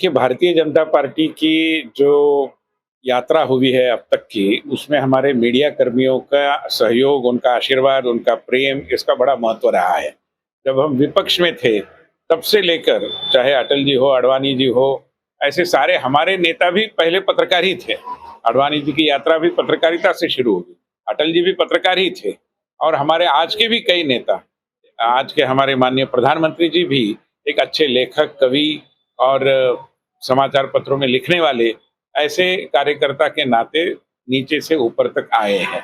देखिए, भारतीय जनता पार्टी की जो यात्रा हुई है अब तक की, उसमें हमारे मीडिया कर्मियों का सहयोग, उनका आशीर्वाद, उनका प्रेम, इसका बड़ा महत्व रहा है। जब हम विपक्ष में थे, तब से लेकर चाहे अटल जी हो, आडवाणी जी हो, ऐसे सारे हमारे नेता भी पहले पत्रकार ही थे। आडवाणी जी की यात्रा भी पत्रकारिता से शुरू हुई, अटल जी भी पत्रकार ही थे। और हमारे आज के भी कई नेता, आज के हमारे माननीय प्रधानमंत्री जी भी एक अच्छे लेखक, कवि और समाचार पत्रों में लिखने वाले ऐसे कार्यकर्ता के नाते नीचे से ऊपर तक आए हैं।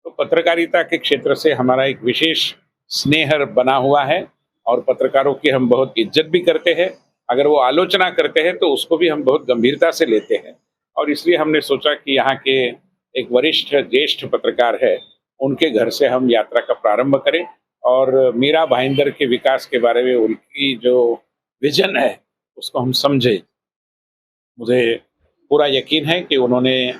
तो पत्रकारिता के क्षेत्र से हमारा एक विशेष स्नेह बना हुआ है और पत्रकारों की हम बहुत इज्जत भी करते हैं। अगर वो आलोचना करते हैं तो उसको भी हम बहुत गंभीरता से लेते हैं और इसलिए हमने सोचा कि यहाँ के एक वरिष्ठ ज्येष्ठ पत्रकार है, उनके घर से हम यात्रा का प्रारंभ करें और मीरा भाईंदर के विकास के बारे में उनकी जो विजन है उसको हम समझे। मुझे पूरा यकीन है कि उन्होंने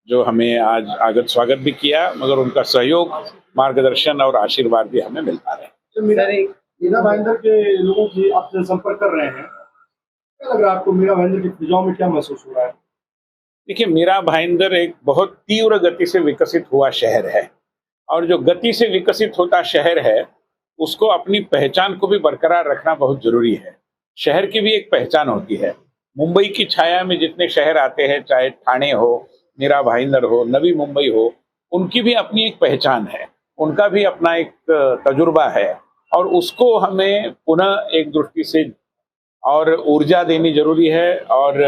जो हमें आज आगत स्वागत भी किया, मगर उनका सहयोग, मार्गदर्शन और आशीर्वाद भी हमें मिलता रहे। तो मीरा भाईंदर के लोगों की आपसे संपर्क कर रहे हैं, क्या लग रहा है आपको? मीरा भाईंदर की फिजाओं में क्या महसूस हो रहा है? देखिए, मीरा भाईंदर एक बहुत तीव्र गति से विकसित हुआ शहर है और जो गति से विकसित होता शहर है, उसको अपनी पहचान को भी बरकरार रखना बहुत जरूरी है। शहर की भी एक पहचान होती है। मुंबई की छाया में जितने शहर आते हैं, चाहे ठाणे हो, मीरा भाईंदर हो, नवी मुंबई हो, उनकी भी अपनी एक पहचान है, उनका भी अपना एक तजुर्बा है और उसको हमें पुनः एक दृष्टि से और ऊर्जा देनी जरूरी है और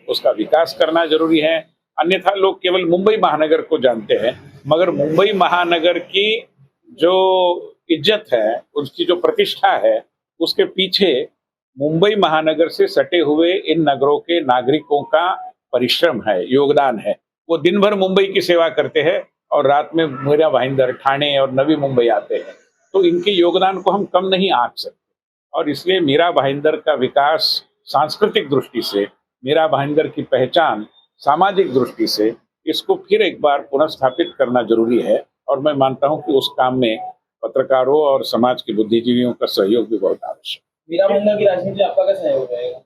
उसका विकास करना जरूरी है। अन्यथा लोग केवल मुंबई महानगर को जानते हैं, मगर मुंबई महानगर की जो इज्जत है, उसकी जो प्रतिष्ठा है, उसके पीछे मुंबई महानगर से सटे हुए इन नगरों के नागरिकों का परिश्रम है, योगदान है। वो दिन भर मुंबई की सेवा करते हैं और रात में मीरा भाईंदर, ठाणे और नवी मुंबई आते हैं, तो इनके योगदान को हम कम नहीं आंक सकते। और इसलिए मीरा भाईंदर का विकास सांस्कृतिक दृष्टि से, मीरा भाईंदर की पहचान सामाजिक दृष्टि से, इसको फिर एक बार पुनः स्थापित करना जरूरी है और मैं मानता हूं कि उस काम में पत्रकारों और समाज के बुद्धिजीवियों का सहयोग भी बहुत आवश्यक है। मीरा भाईंदर की राजनीति आपका क्या सहयोग रहेगा?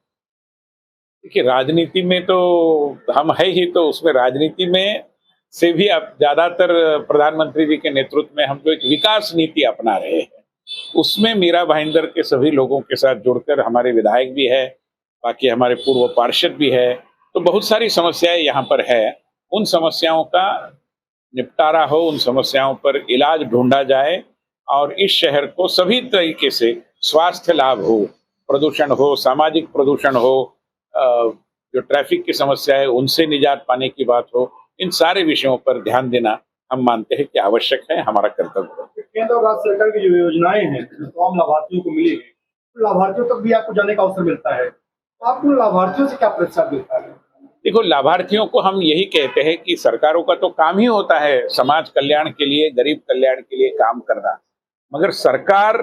देखिए, राजनीति में तो हम है ही, तो उसमें राजनीति में से भी अब ज्यादातर प्रधानमंत्री जी के नेतृत्व में हम जो एक विकास नीति अपना रहे हैं, उसमें मीरा भाईंदर के सभी लोगों के साथ जुड़कर, हमारे विधायक भी है, बाकी हमारे पूर्व पार्षद भी है, तो बहुत सारी समस्याएं यहाँ पर है। उन समस्याओं का निपटारा हो, उन समस्याओं पर इलाज ढूंढा जाए और इस शहर को सभी तरीके से स्वास्थ्य लाभ हो, प्रदूषण हो, सामाजिक प्रदूषण हो, जो ट्रैफिक की समस्या है उनसे निजात पाने की बात हो, इन सारे विषयों पर ध्यान देना हम मानते हैं कि आवश्यक है, हमारा कर्तव्य है। केंद्र और राज्य सरकार की जो योजनाएं हैं तो आम लाभार्थियों को मिलेगी, तो लाभार्थियों तक भी आपको जाने का अवसर मिलता है, तो आपको लाभार्थियों से क्या प्रतिशत मिलता है? देखो, लाभार्थियों को हम यही कहते हैं कि सरकारों का तो काम ही होता है समाज कल्याण के लिए, गरीब कल्याण के लिए काम करना, मगर सरकार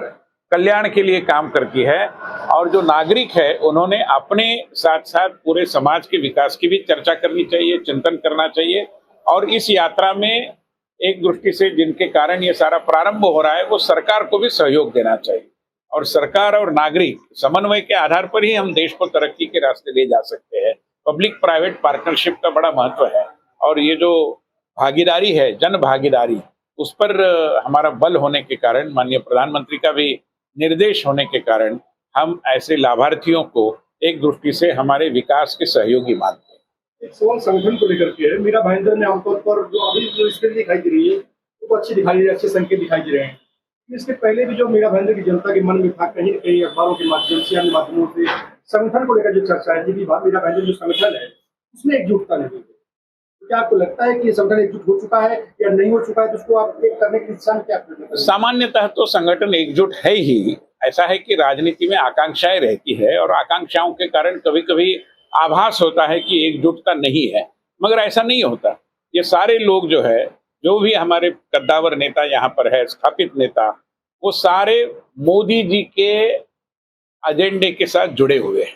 कल्याण के लिए काम करती है और जो नागरिक है उन्होंने अपने साथ साथ पूरे समाज के विकास की भी चर्चा करनी चाहिए, चिंतन करना चाहिए। और इस यात्रा में एक दृष्टि से जिनके कारण ये सारा प्रारंभ हो रहा है, वो सरकार को भी सहयोग देना चाहिए और सरकार और नागरिक समन्वय के आधार पर ही हम देश को तरक्की के रास्ते ले जा सकते हैं। पब्लिक प्राइवेट पार्टनरशिप का बड़ा महत्व है और ये जो भागीदारी है, जन भागीदारी, उस पर हमारा बल होने के कारण, माननीय प्रधानमंत्री का भी निर्देश होने के कारण, हम ऐसे लाभार्थियों को एक दृष्टि से हमारे विकास के सहयोगी मानते हैं। एक सवाल संगठन को लेकर के है। मीरा भाईंदर ने आमतौर पर जो अभी जो स्थिति दिखाई दे रही है वो अच्छी दिखाई दे रही है, अच्छे संकेत दिखाई दे रहे हैं। इसके पहले भी जो मीरा भाईंदर की जनता के मन में था, कहीं न कहीं अखबारों के माध्यम से, अन्य माध्यमों से संगठन को लेकर जो चर्चा है कि मीरा भाईंदर जो संगठन है उसमें एकजुटता नहीं है, तो क्या आपको लगता है कि संगठन एकजुट हो चुका है या नहीं हो चुका है? तो उसको आप एक करने की दिशा में क्या करना है? सामान्यतः तो संगठन एकजुट है ही। ऐसा है कि राजनीति में आकांक्षाएं रहती है और आकांक्षाओं के कारण कभी कभी आभास होता है कि एकजुटता नहीं है, मगर ऐसा नहीं होता। ये सारे लोग जो है, जो भी हमारे कद्दावर नेता यहाँ पर है, स्थापित नेता, वो सारे मोदी जी के एजेंडे के साथ जुड़े हुए हैं,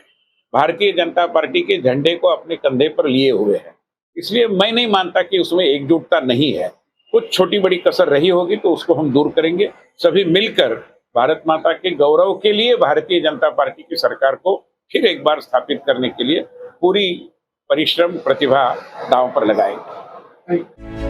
भारतीय जनता पार्टी के झंडे को अपने कंधे पर लिए हुए हैं। इसलिए मैं नहीं मानता कि उसमें एकजुटता नहीं है। कुछ छोटी बड़ी कसर रही होगी तो उसको हम दूर करेंगे, सभी मिलकर भारत माता के गौरव के लिए भारतीय जनता पार्टी की सरकार को फिर एक बार स्थापित करने के लिए पूरी परिश्रम प्रतिभा दांव पर लगाएंगे। Thank you.